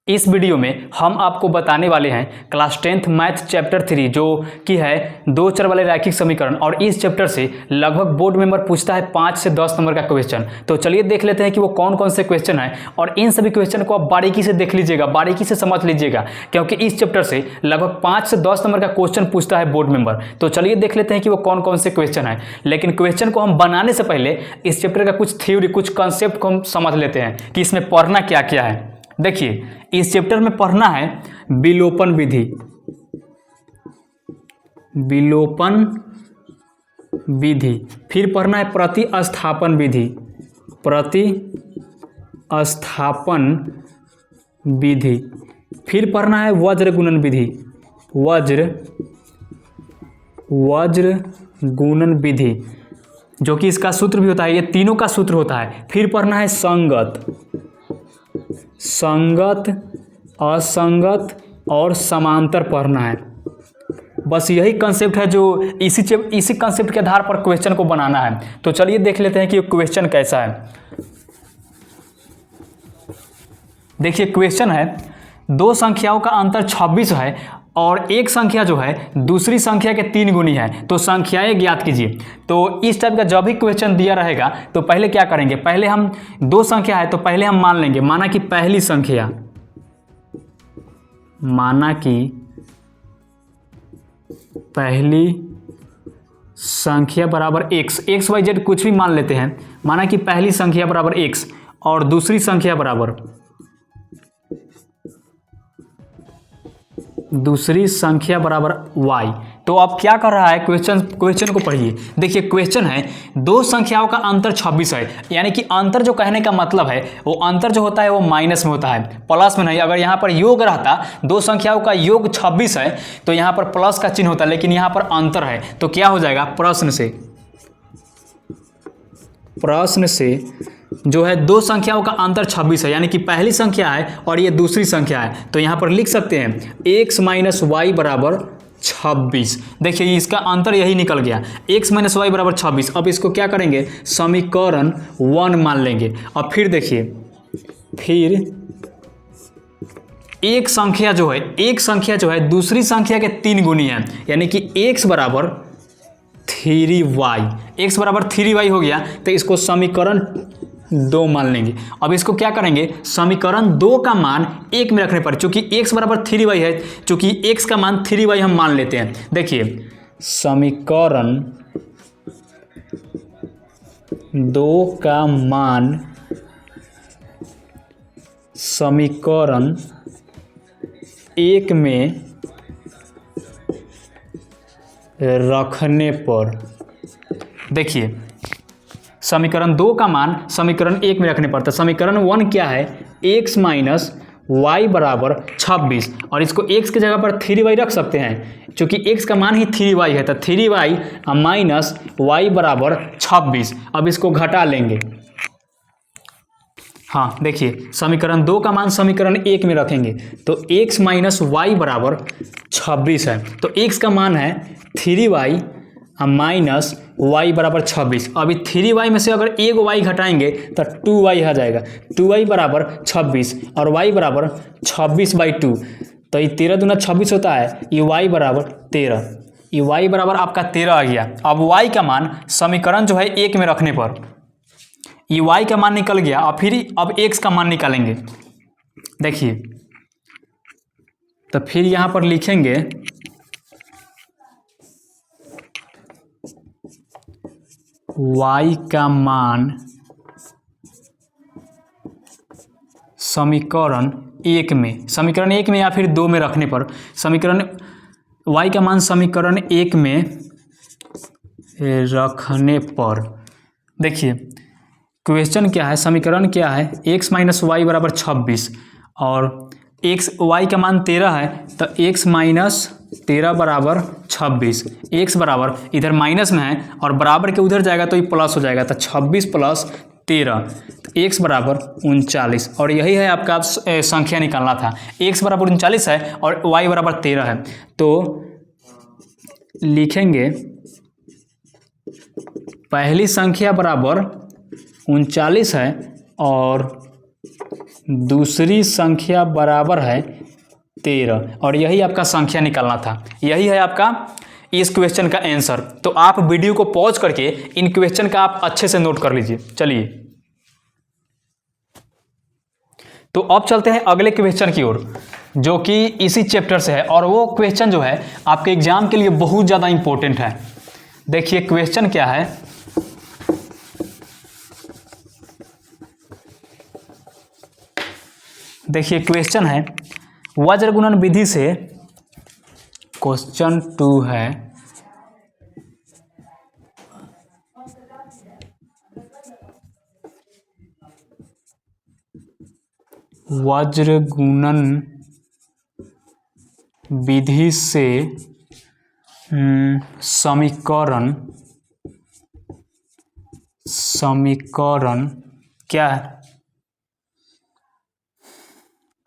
इस वीडियो में हम आपको बताने वाले हैं क्लास 10th मैथ चैप्टर 3 जो कि है दो चर वाले रैखिक समीकरण। और इस चैप्टर से लगभग बोर्ड मेंबर पूछता है 5 से 10 नंबर का क्वेश्चन। तो चलिए देख लेते हैं कि वो कौन कौन से क्वेश्चन हैं और इन सभी क्वेश्चन को आप बारीकी से देख लीजिएगा, बारीकी से समझ लीजिएगा, क्योंकि इस चैप्टर से लगभग 5 से 10 नंबर का क्वेश्चन पूछता है बोर्ड मेंबर। तो चलिए देख लेते हैं कि वो कौन कौन से क्वेश्चन है। लेकिन क्वेश्चन को हम बनाने से पहले इस चैप्टर का कुछ थ्योरी, कुछ कॉन्सेप्ट को हम समझ लेते हैं कि इसमें पढ़ना क्या क्या है। देखिए, इस चैप्टर में पढ़ना है विलोपन विधि, विलोपन विधि, फिर पढ़ना है प्रतिस्थापन विधि, प्रतिस्थापन विधि, फिर पढ़ना है वज्र गुणन विधि, वज्र गुणन विधि, जो कि इसका सूत्र भी होता है, ये तीनों का सूत्र होता है। फिर पढ़ना है संगत, संगत, असंगत और समांतर पढ़ना है। बस यही कंसेप्ट है जो इसी कंसेप्ट के आधार पर क्वेश्चन को बनाना है। तो चलिए देख लेते हैं कि क्वेश्चन कैसा है। देखिए, क्वेश्चन है दो संख्याओं का अंतर 26 है और एक संख्या जो है दूसरी संख्या के 3 गुनी है, तो संख्याएं ज्ञात कीजिए। तो इस टाइप का जब भी क्वेश्चन दिया रहेगा तो पहले क्या करेंगे, पहले हम दो संख्या है तो पहले हम मान लेंगे, माना कि पहली संख्या, माना कि पहली संख्या बराबर x y z कुछ भी मान लेते हैं। माना कि पहली संख्या बराबर x और दूसरी संख्या बराबर y। तो अब क्या कर रहा है, क्वेश्चन को पढ़िए। देखिए, क्वेश्चन है दो संख्याओं का अंतर 26 है, यानी कि अंतर जो कहने का मतलब है वो अंतर जो होता है वो माइनस में होता है, प्लस में नहीं। अगर यहाँ पर योग रहता, दो संख्याओं का योग 26 है तो यहाँ पर प्लस का चिन्ह होता, लेकिन यहाँ पर अंतर है तो क्या हो जाएगा, प्रश्न से जो है दो संख्याओं का अंतर 26 है, यानी कि पहली संख्या है और ये दूसरी संख्या है, तो यहाँ पर लिख सकते हैं x माइनस वाई बराबर 26। देखिए, इसका अंतर यही निकल गया, x माइनस वाई बराबर 26। अब इसको क्या करेंगे, समीकरण 1 मान लेंगे। अब फिर देखिए, फिर एक संख्या जो है दूसरी संख्या के 3 गुनी है, यानी कि x बराबर 3y, x बराबर 3y हो गया, तो इसको समीकरण 2 मान लेंगे। अब इसको क्या करेंगे, समीकरण 2 का मान 1 में रखने पर, चूंकि x बराबर 3y है, चूंकि x का मान 3y हम मान लेते हैं। देखिए, समीकरण 2 का मान समीकरण 1 में रखने पर, देखिए समीकरण 2 का मान समीकरण 1 में रखने पर, तो समीकरण 1 क्या है, x माइनस वाई बराबर 26, और इसको x की जगह पर 3y रख सकते हैं, क्योंकि x का मान ही 3y है, तो 3y माइनस वाई बराबर 26। अब इसको घटा लेंगे। हाँ, देखिए, समीकरण 2 का मान समीकरण 1 में रखेंगे तो x माइनस वाई बराबर 26 है, तो x का मान है 3y माइनस y बराबर 26। अभी 3y में से अगर एक y घटाएंगे तो 2y आ जाएगा, 2y बराबर 26 और y बराबर 26/2, तो ये 13 दूना 26 होता है, ये y बराबर 13, ये y बराबर आपका 13 आ गया। अब y का मान समीकरण जो है 1 में रखने पर ये y का मान निकल गया, और फिर अब x का मान निकालेंगे। देखिए, तो फिर यहाँ पर लिखेंगे y का मान समीकरण 1 में या फिर 2 में रखने पर, y का मान समीकरण 1 में रखने पर, देखिए क्वेश्चन क्या है, समीकरण क्या है, x माइनस वाई बराबर 26 और y का मान 13 है, तो x माइनस 13 बराबर 26, x बराबर इधर माइनस में है और बराबर के उधर जाएगा तो ये प्लस हो जाएगा, तो 26 प्लस 13, तो x बराबर 39, और यही है आपका संख्या निकालना था। x बराबर 39 है और y बराबर 13 है, तो लिखेंगे पहली संख्या बराबर 39 है और दूसरी संख्या बराबर है 13 और यही आपका संख्या निकालना था। यही है आपका इस क्वेश्चन का आंसर। तो आप वीडियो को पॉज करके इन क्वेश्चन का आप अच्छे से नोट कर लीजिए। चलिए तो अब चलते हैं अगले क्वेश्चन की ओर जो कि इसी चैप्टर से है और वो क्वेश्चन जो है आपके एग्जाम के लिए बहुत ज़्यादा इंपॉर्टेंट है। देखिए क्वेश्चन क्या है, देखिए क्वेश्चन है वज्र गुणन विधि से, क्वेश्चन 2 है वज्र गुणन विधि से समीकरण क्या है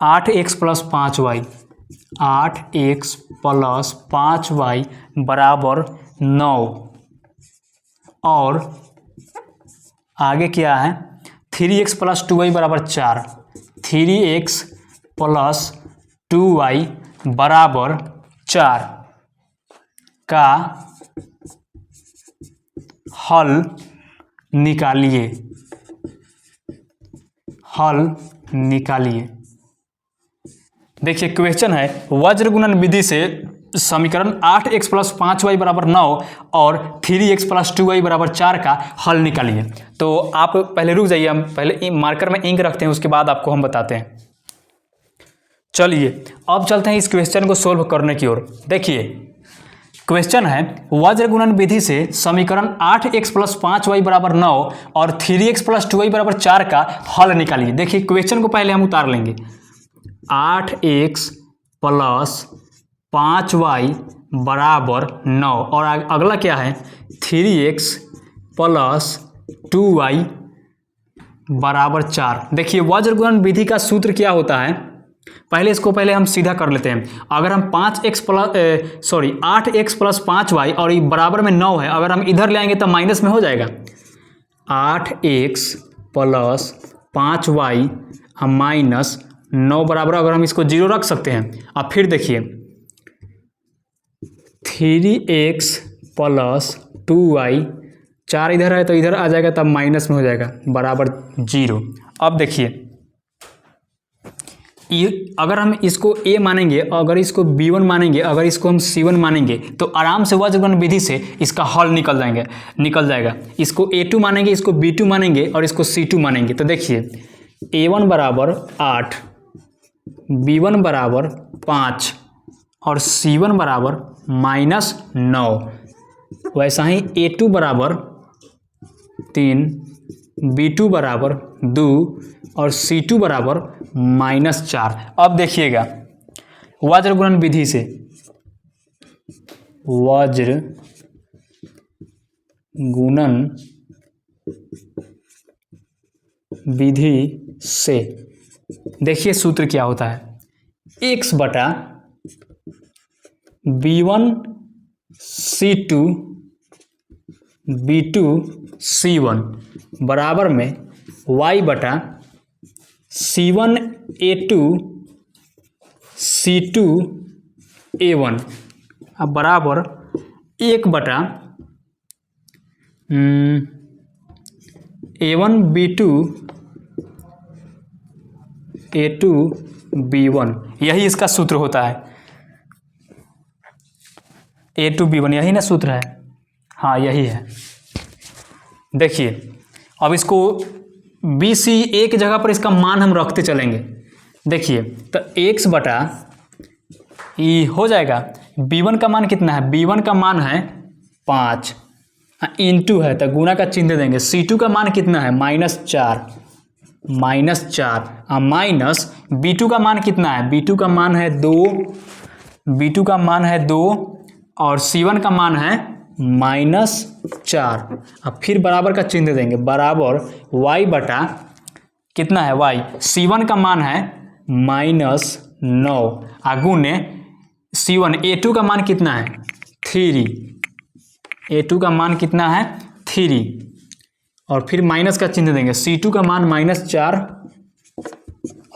8x + 5y, 8x + 5y बराबर 9 और आगे क्या है 3x + 2y बराबर 4, 3x + 2y बराबर 4 का हल निकालिए, हल निकालिए। देखिए क्वेश्चन है वज्र गुणन विधि से समीकरण 8x + 5y बराबर 9 और 3x + 2y बराबर 4 का हल निकालिए। तो आप पहले रुक जाइए, हम पहले मार्कर में इंक रखते हैं, उसके बाद आपको हम बताते हैं। चलिए अब चलते हैं इस क्वेश्चन को सोल्व करने की ओर। देखिए क्वेश्चन है वज्र गुणन विधि से समीकरण 8x + 5y बराबर 9 और 3x + 2y बराबर 4 का हल निकालिए। देखिए क्वेश्चन को पहले हम उतार लेंगे, 8x + 5y बराबर 9 और अगला क्या है 3x + 2y बराबर 4। देखिए वज्र गुणन विधि का सूत्र क्या होता है, पहले हम सीधा कर लेते हैं। अगर हम 8x + 5y और ये बराबर में 9 है, अगर हम इधर ले आएंगे तो माइनस में हो जाएगा। 8x + 5y माइनस 9 बराबर, अगर हम इसको 0 रख सकते हैं। अब फिर देखिए 3x + 2y, 4 इधर है तो इधर आ जाएगा तब माइनस में हो जाएगा बराबर 0। अब देखिए अगर हम इसको a मानेंगे, अगर इसको b1 मानेंगे, अगर इसको हम c1 मानेंगे तो आराम से वज्र गुणन विधि से इसका हल निकल जाएगा। इसको a2 मानेंगे, इसको b2 मानेंगे और इसको c2 मानेंगे। तो देखिए a1 बराबर 8, b1 बराबर 5 और c1 बराबर -9। वैसा ही a2 बराबर 3, b2 बराबर 2 और c2 बराबर -4। अब देखिएगा वज्र गुणन विधि से, वज्र गुणन विधि से देखिए सूत्र क्या होता है, x बटा b1 c2 b2 c1 बराबर में y बटा c1 a2 c2 a1 अब बराबर 1 बटा a1 b2 a2 b1, यही इसका सूत्र होता है। a2 b1 यही ना सूत्र है, हाँ यही है। देखिए अब इसको बी सी ए की जगह पर इसका मान हम रखते चलेंगे। देखिए तो x बटा ई हो जाएगा, b1 का मान कितना है, b1 का मान है 5 इंटू है तो गुना का चिन्ह देंगे। c2 का मान कितना है -4 माइनस b2 का मान कितना है, b2 का मान है 2, b2 का मान है 2 और c1 का मान है -4। अब फिर बराबर का चिन्ह देंगे, बराबर y बटा कितना है y, c1 का मान है -9 गुने c1, a2 का मान कितना है 3, a2 का मान कितना है 3 और फिर माइनस का चिन्ह देंगे, c2 का मान -4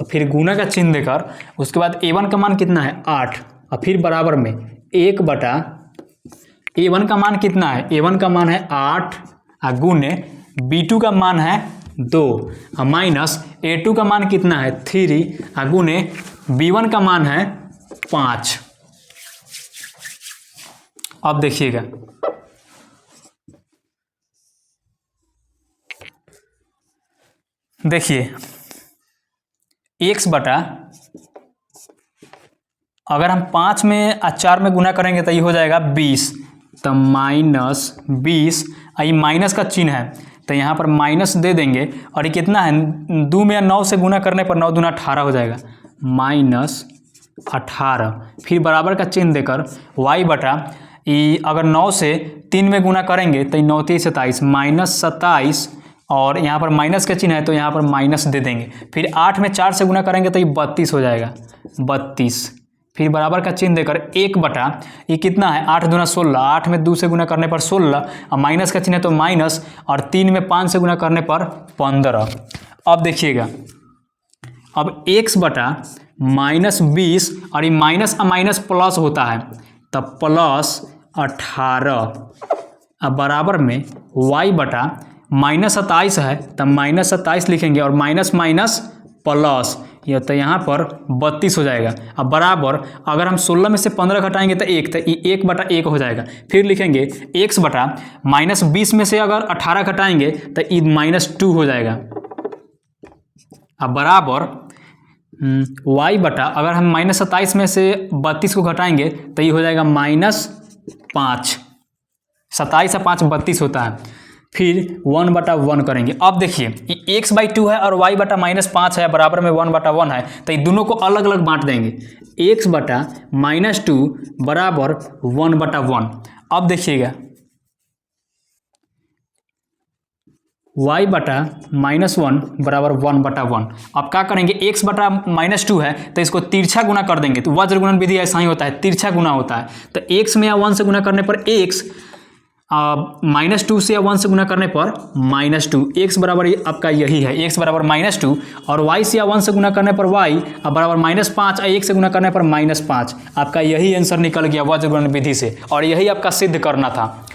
और फिर गुना का चिन्ह देकर उसके बाद a1 का मान कितना है 8 और फिर बराबर में 1 बटा a1 का मान कितना है, a1 का मान है 8 और गुने b2 का मान है 2 और माइनस a2 का मान कितना है 3 और गुने b1 का मान है 5। अब देखिएगा x बटा अगर हम 5 में 4 में गुना करेंगे तो ये हो जाएगा 20, तो माइनस 20 ये माइनस का चिन्ह है तो यहाँ पर माइनस दे देंगे और ये कितना है 2 में 9 से गुना करने पर 9 दूना 18 हो जाएगा माइनस 18। फिर बराबर का चिन्ह देकर y बटा ये अगर 9 से 3 में गुना करेंगे तो 9 3 27 माइनस 27 और यहाँ पर माइनस का चिन्ह है तो यहाँ पर माइनस दे देंगे। फिर 8 में 4 से गुना करेंगे तो ये 32 हो जाएगा 32। फिर बराबर का चिन्ह देकर 1 बटा ये कितना है 8 दूना 16, 8 में 2 से गुना करने पर 16 और माइनस का चिन्ह है तो माइनस और 3 में 5 से गुना करने पर 15। अब देखिएगा अब x बटा माइनस 20 और ये माइनस और माइनस प्लस होता है तब प्लस 18 अब बराबर में y बटा माइनस 27 है तब माइनस 27 लिखेंगे और माइनस माइनस प्लस ये तो यहाँ पर 32 हो जाएगा। अब बराबर अगर हम 16 में से 15 घटाएंगे तो 1 तो ये 1 बटा 1 हो जाएगा। फिर लिखेंगे x बटा माइनस 20 में से अगर 18 घटाएंगे तो ये माइनस 2 हो जाएगा। अब बराबर y बटा अगर हम माइनस 27 में से 32 को घटाएंगे तो ये हो जाएगा माइनस 5, 27 और 5 32 होता है। फिर 1 बटा 1 करेंगे। अब देखिए ये x बाई 2 है और y बटा माइनस 5 है बराबर में 1 बटा 1 है तो ये दोनों को अलग अलग बांट देंगे x बटा माइनस 2 बराबर 1 बटा 1। अब देखिएगा y बटा माइनस 1 बराबर 1 बटा 1। अब क्या करेंगे x बटा माइनस 2 है तो इसको तिरछा गुना कर देंगे तो वज्र गुणन विधि ऐसा ही होता है, तिरछा गुना होता है। तो x में या 1 से गुना करने पर x माइनस 2 से या 1 से गुना करने पर माइनस 2, x बराबर आपका यही है x बराबर माइनस 2 और y से या 1 से गुना करने पर y बराबर माइनस 5 और 1 से गुना करने पर माइनस 5। आपका यही आंसर निकल गया वज्र गुणन विधि से और यही आपका सिद्ध करना था।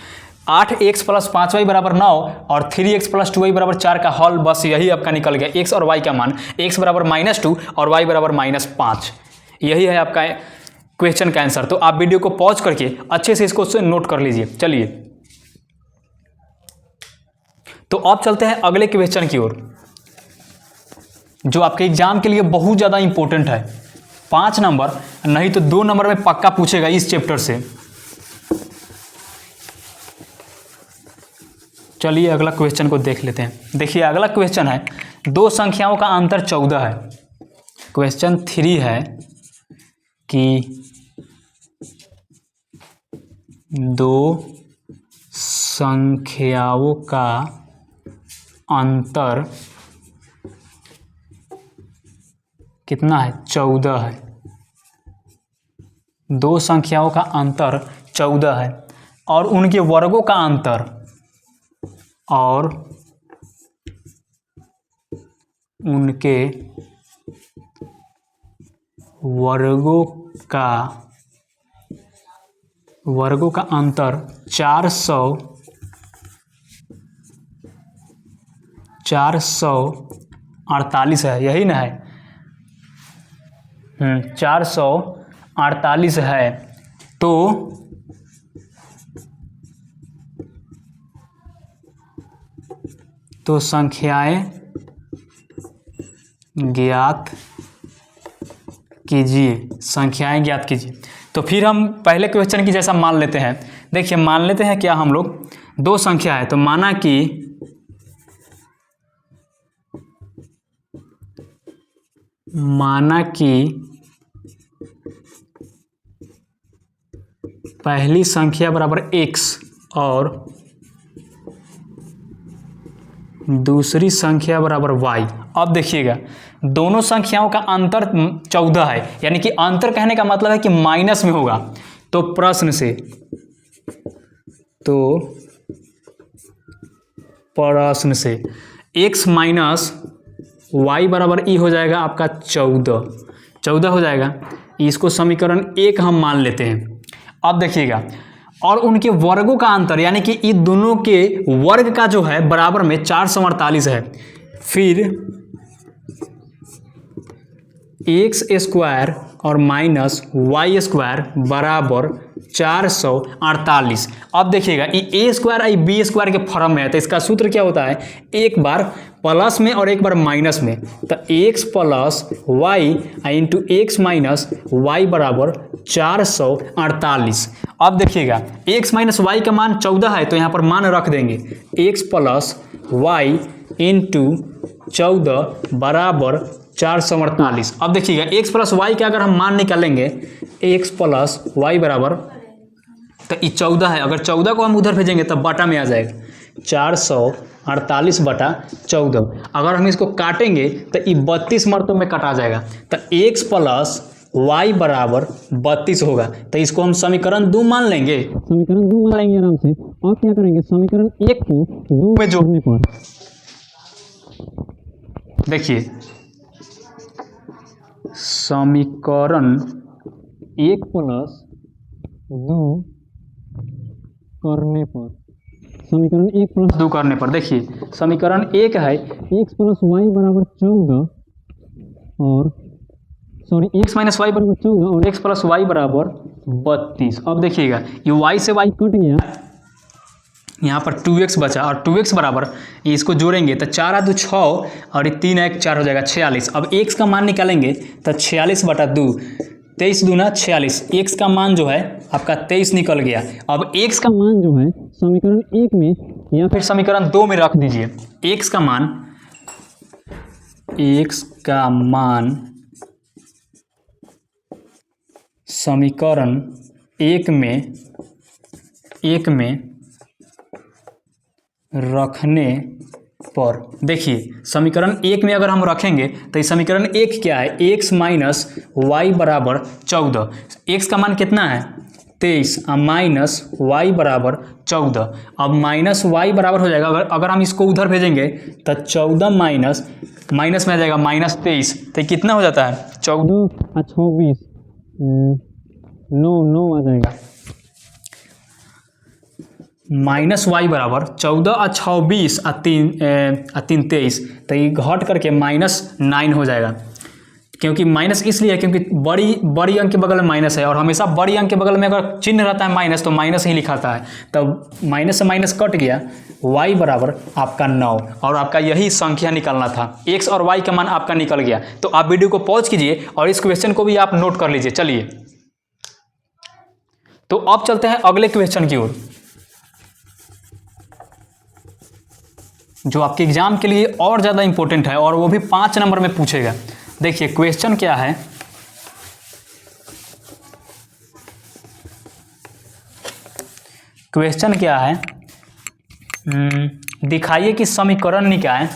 8x प्लस 5y बराबर 9 और 3x प्लस 2y बराबर 4 का हल बस यही आपका निकल गया। x और y का मान x बराबर माइनस 2 और y बराबर माइनस 5, यही है आपका क्वेश्चन का आंसर। तो आप वीडियो को पॉज करके अच्छे से इसको नोट कर लीजिए। चलिए तो अब चलते हैं अगले क्वेश्चन की ओर जो आपके एग्जाम के लिए बहुत ज़्यादा इंपॉर्टेंट है। 5 नंबर नहीं तो 2 नंबर में पक्का पूछेगा इस चैप्टर से। चलिए अगला क्वेश्चन को देख लेते हैं। देखिए अगला क्वेश्चन है 2 संख्याओं का अंतर 14 है। क्वेश्चन 3 है कि 2 संख्याओं का अंतर कितना है 14 है। 2 संख्याओं का अंतर 14 है और उनके वर्गों का अंतर और उनके वर्गों का अंतर 448 है, यही ना है 448 है। तो संख्याएं ज्ञात कीजिए। तो फिर हम पहले क्वेश्चन की जैसा मान लेते हैं। देखिए मान लेते हैं क्या हम लोग 2 संख्या है तो माना कि पहली संख्या बराबर x और दूसरी संख्या बराबर y। अब देखिएगा दोनों संख्याओं का अंतर 14 है, यानी कि अंतर कहने का मतलब है कि माइनस में होगा। तो प्रश्न से x माइनस वाई बराबर ई हो जाएगा आपका 14 हो जाएगा। इसको समीकरण 1 हम मान लेते हैं। अब देखिएगा, और उनके वर्गों का अंतर यानी कि इन दोनों के वर्ग का जो है बराबर में 448 है। फिर एक्स स्क्वायर और माइनस वाई स्क्वायर बराबर 448। अब देखिएगा ये ए स्क्वायर और बी स्क्वायर के फॉर्म में है, तो इसका सूत्र क्या होता है, एक बार प्लस में और एक बार माइनस में। तो x plus y into x minus y बराबर 448। अब देखिएगा एक्स माइनस वाई का मान 14 है, तो यहाँ पर मान रख देंगे एक्स प्लस वाई इंटू 14 बराबर 448। अब देखिएगा एक्स प्लस वाई का अगर हम मान निकालेंगे, एक्स प्लस वाई बराबर, तो ये 14 है, अगर 14 को हम उधर भेजेंगे तब बटा में आ जाएगा 448 बटा 14। अगर हम इसको काटेंगे तो ये 32 मरतों में कटा जाएगा, तो एक्स प्लस वाई बराबर 32 होगा। तो इसको हम समीकरण 2 मान लेंगे, समीकरण 2 मान लेंगे आराम से। और क्या करेंगे, समीकरण 1 को 2 में जोड़ने पर देखिए समीकरण 1 प्लस 2 करने पर, समीकरण 1 प्लस 2 करने पर देखिए समीकरण 1 है एक्स प्लस वाई बराबर 14 और एक्स माइनस वाई बराबर 14 और एक्स प्लस वाई बराबर 32। अब देखिएगा ये वाई से वाई कट गया, यहाँ पर 2x बचा और 2x बराबर इसको जोड़ेंगे तो 4 आ 2 6 और 3 1 4 हो जाएगा 46। अब x का मान निकालेंगे तो 46 बटा 2, 23 दूना 46, x का मान जो है आपका 23 निकल गया। अब x का मान जो है समीकरण 1 में या फिर समीकरण 2 में रख दीजिए। x का मान समीकरण 1 में रखने पर देखिए समीकरण 1 में अगर हम रखेंगे तो इस समीकरण 1 क्या है, x माइनस वाई बराबर 14, x का मान कितना है 23 माइनस वाई बराबर 14। अब माइनस वाई बराबर हो जाएगा, अगर हम इसको उधर भेजेंगे तो 14 माइनस में आ जाएगा माइनस 23, तो कितना हो जाता है 14 और 26 9 आ जाएगा। माइनस वाई बराबर 14 और 26 और 3 23, तो ये घट करके -9 हो जाएगा। क्योंकि माइनस इसलिए है क्योंकि बड़ी अंक के बगल में माइनस है, और हमेशा बड़ी अंक के बगल में अगर चिन्ह रहता है माइनस तो माइनस ही लिखाता है। तब माइनस से माइनस कट गया, y बराबर आपका 9, और आपका यही संख्या निकालना था। x और y का मान आपका निकल गया। तो आप वीडियो को पॉज कीजिए और इस क्वेश्चन को भी आप नोट कर लीजिए। चलिए तो अब चलते हैं अगले क्वेश्चन की ओर, जो आपके एग्जाम के लिए और ज़्यादा इंपॉर्टेंट है और वो भी 5 नंबर में पूछेगा। देखिए क्वेश्चन क्या है, दिखाइए कि समीकरण निकाय,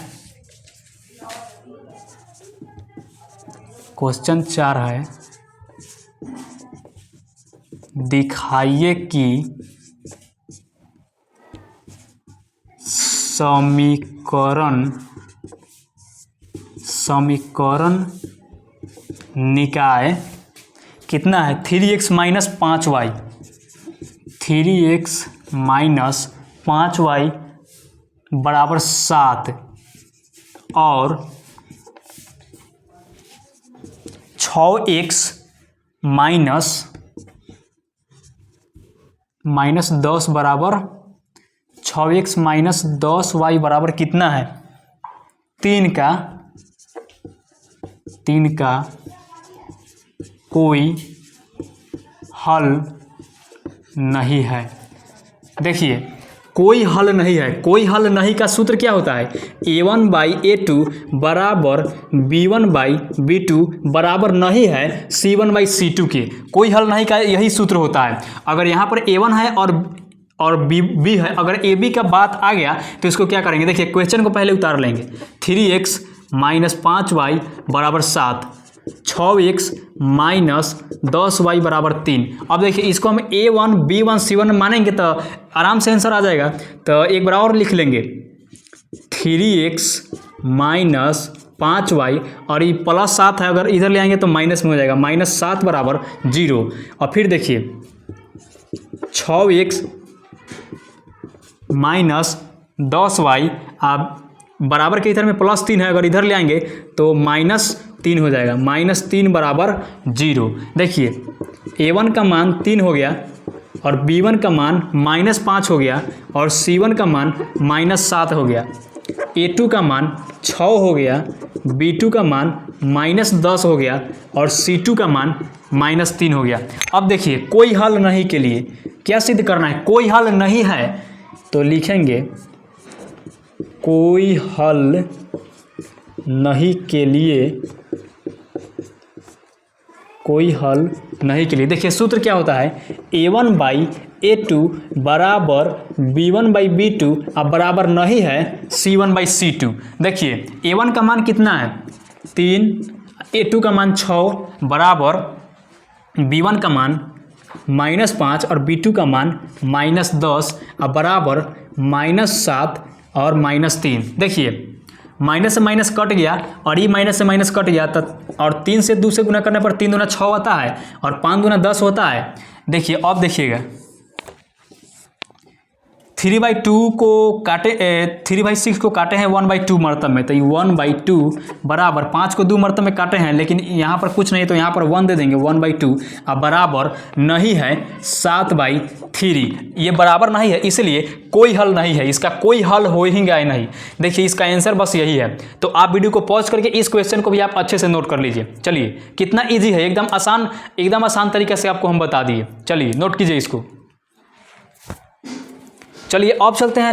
क्वेश्चन 4 है, दिखाइए कि समीकरण निकाय कितना है 3x minus 5y, 3x minus 5y बराबर 7 और 6x माइनस 10 बराबर 6x माइनस 10y बराबर कितना है 3 का कोई हल नहीं है। देखिए कोई हल नहीं है, कोई हल नहीं का सूत्र क्या होता है, a1/a2 बराबर b1/b2 बराबर नहीं है c1/c2 के। कोई हल नहीं का यही सूत्र होता है। अगर यहाँ पर a1 है और b है, अगर ab का बात आ गया तो इसको क्या करेंगे, देखिए क्वेश्चन को पहले उतार लेंगे। 3x माइनस 5y बराबर 7, 6x माइनस 10y बराबर 3। अब देखिए इसको हम a1 b1 c1 मानेंगे तो आराम से आंसर आ जाएगा। तो एक बार और लिख लेंगे, 3x माइनस 5y और ये +7 है, अगर इधर ले आएंगे तो माइनस में हो जाएगा, -7 बराबर 0। और फिर देखिए 6x माइनस 10y, आप बराबर के इधर में +3 है, अगर इधर ले आएंगे तो -3 हो जाएगा, -3 बराबर 0। देखिए a1 का मान 3 हो गया और b1 का मान -5 हो गया और c1 का मान -7 हो गया, a2 का मान 6 हो गया, b2 का मान -10 हो गया और c2 का मान -3 हो गया। अब देखिए कोई हल नहीं के लिए क्या सिद्ध करना है, कोई हल नहीं है तो लिखेंगे कोई हल नहीं के लिए, कोई हल नहीं के लिए। देखिए सूत्र क्या होता है, a1/a2 बराबर b1/b2, अब बराबर नहीं है c1/c2। देखिए a1 का मान कितना है 3, a2 का मान 6 बराबर b1 का मान -5 और b2 का मान -10, अब बराबर -7 और -3। देखिए माइनस से माइनस कट गया और ये माइनस से माइनस कट गया, तो और 3 से 2 से गुना करने पर 3 दूना 6 होता है और 5 दूना 10 होता है। देखिए अब देखिएगा 3/2 को काटे 3/6 को काटे हैं 1/2 मरतब में, तो ये 1/2 बराबर 5 को 2 मरतब में काटे हैं, लेकिन यहाँ पर कुछ नहीं तो यहाँ पर 1 दे देंगे 1/2, अब बराबर नहीं है 7/3। ये बराबर नहीं है इसलिए कोई हल नहीं है, इसका कोई हल हो ही गया नहीं। देखिए इसका आंसर बस यही है। तो आप वीडियो को पॉज करके इस क्वेश्चन को भी आप अच्छे से नोट कर लीजिए। चलिए कितना ईजी है, एकदम आसान तरीके से आपको हम बता दिए। चलिए नोट कीजिए इसको। चलिए अब चलते हैं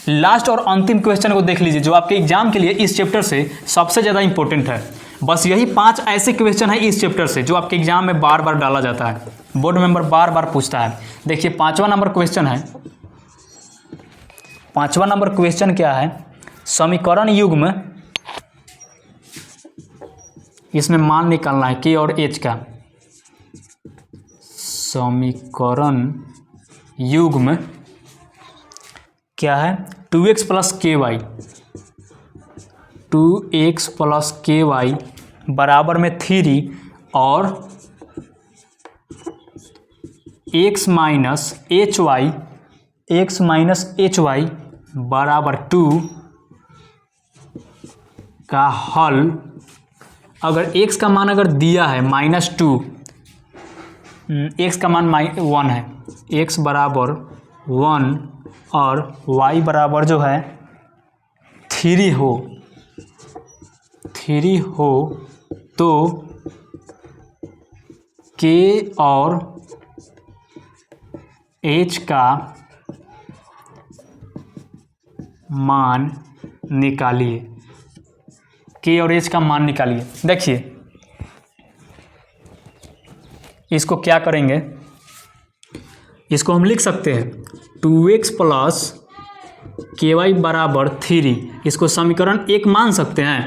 लास्ट और अंतिम क्वेश्चन को देख लीजिए, जो आपके एग्जाम के लिए इस चैप्टर से सबसे ज़्यादा इंपॉर्टेंट है। बस यही 5 ऐसे क्वेश्चन है इस चैप्टर से जो आपके एग्जाम में बार बार डाला जाता है, बोर्ड मेंबर बार बार पूछता है। देखिए 5वां नंबर क्वेश्चन है, 5वां नंबर क्वेश्चन क्या है, समीकरण युग्म, इसमें मान निकालना है के और एच का। समीकरण युग्म क्या है, 2x + ky, 2x + ky बराबर में 3 और x - hy बराबर 2 का हल। अगर x का मान अगर दिया है -2, x का मान 1 है, x बराबर 1 और y बराबर जो है 3 हो तो k और h का मान निकालिए, k और h का मान निकालिए। देखिए इसको क्या करेंगे, इसको हम लिख सकते हैं 2x + ky बराबर 3, इसको समीकरण 1 मान सकते हैं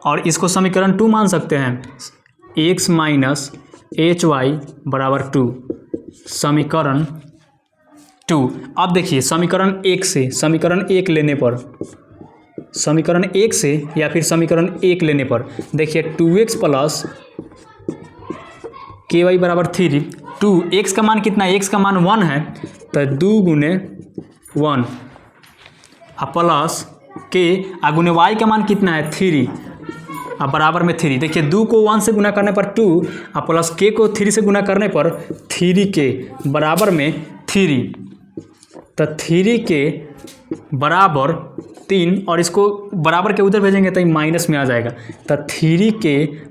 और इसको समीकरण 2 मान सकते हैं, x - hy बराबर 2, समीकरण 2। अब देखिए समीकरण 1 से समीकरण 1 लेने पर, समीकरण 1 से या फिर समीकरण 1 लेने पर देखिए 2x + ky बराबर 3, 2 x का मान कितना है, x का मान 1 है तो 2 गुने 1 प्लस k गुने y का मान कितना है 3 बराबर में 3। देखिए 2 को 1 से गुना करने पर 2 प्लस k को 3 से गुना करने पर 3k बराबर में 3, तो 3k बराबर 3 और इसको बराबर के उधर भेजेंगे तो माइनस में आ जाएगा, तो 3k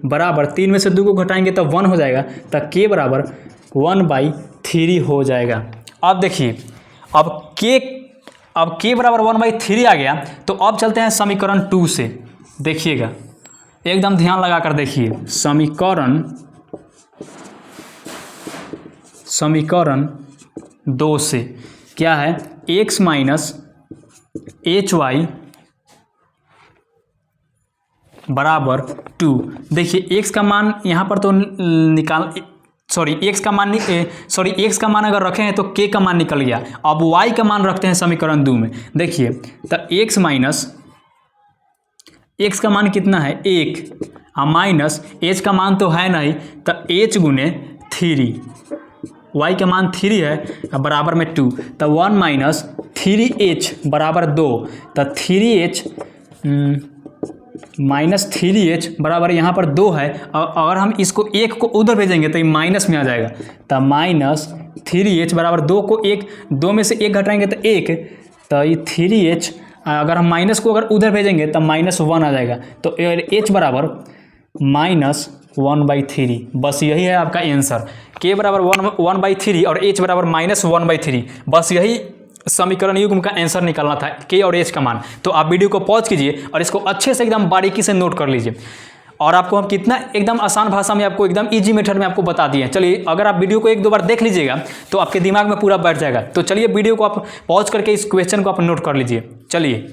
बराबर 3 में से 2 को घटाएंगे तो 1 हो जाएगा, तो k बराबर 1/3 हो जाएगा। अब देखिए अब k बराबर 1/3 आ गया, तो अब चलते हैं समीकरण 2 से। देखिएगा एकदम ध्यान लगाकर देखिए, समीकरण 2 से क्या है, x - hy बराबर 2। देखिए x का मान यहाँ पर तो x का मान अगर रखे हैं तो k का मान निकल गया। अब y का मान रखते हैं समीकरण 2 में। देखिए तो x एक्स का मान कितना है 1 माइनस एच का मान तो है नहीं, तो एच गुने 3, वाई का मान 3 है बराबर में 2, तो 1 माइनस 3h बराबर 2, तो 3h माइनस 3h बराबर यहाँ पर 2 है। और अगर हम इसको 1 को उधर भेजेंगे तो ये माइनस में आ जाएगा, तो माइनस 3h बराबर 2 को 2 में से 1 घटाएंगे तो 1, तो ये 3h अगर हम माइनस को अगर उधर भेजेंगे तो -1 आ जाएगा, तो h बराबर -1/3। बस यही है आपका आंसर, k बराबर 1/3 और h बराबर -1/3। बस यही समीकरण युग्म का आंसर निकालना था, k और h का मान। तो आप वीडियो को पॉज कीजिए और इसको अच्छे से एकदम बारीकी से नोट कर लीजिए, और आपको हम कितना एकदम आसान भाषा में आपको एकदम इजी मेथड में आपको बता दिए। चलिए अगर आप वीडियो को 1-2 बार देख लीजिएगा तो आपके दिमाग में पूरा बैठ जाएगा। तो चलिए वीडियो को आप पॉज करके इस क्वेश्चन को आप नोट कर लीजिए। चलिए,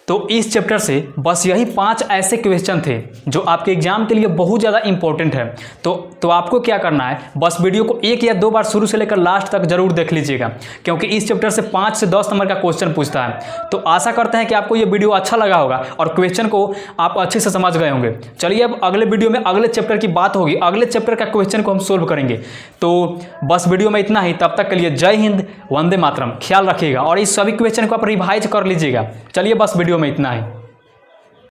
तो इस चैप्टर से बस यही 5 ऐसे क्वेश्चन थे जो आपके एग्जाम के लिए बहुत ज़्यादा इंपॉर्टेंट है। तो आपको क्या करना है, बस वीडियो को 1 या 2 बार शुरू से लेकर लास्ट तक जरूर देख लीजिएगा, क्योंकि इस चैप्टर से 5 से 10 नंबर का क्वेश्चन पूछता है। तो आशा करते हैं कि आपको ये वीडियो अच्छा लगा होगा और क्वेश्चन को आप अच्छे से समझ गए होंगे। चलिए अब अगले वीडियो में अगले चैप्टर की बात होगी, अगले चैप्टर का क्वेश्चन को हम सोल्व करेंगे। तो बस वीडियो में इतना ही, तब तक के लिए जय हिंद, वंदे मातरम। ख्याल रखिएगा और इस सभी क्वेश्चन को आप रिवाइज कर लीजिएगा। चलिए बस वीडियो में इतना ही।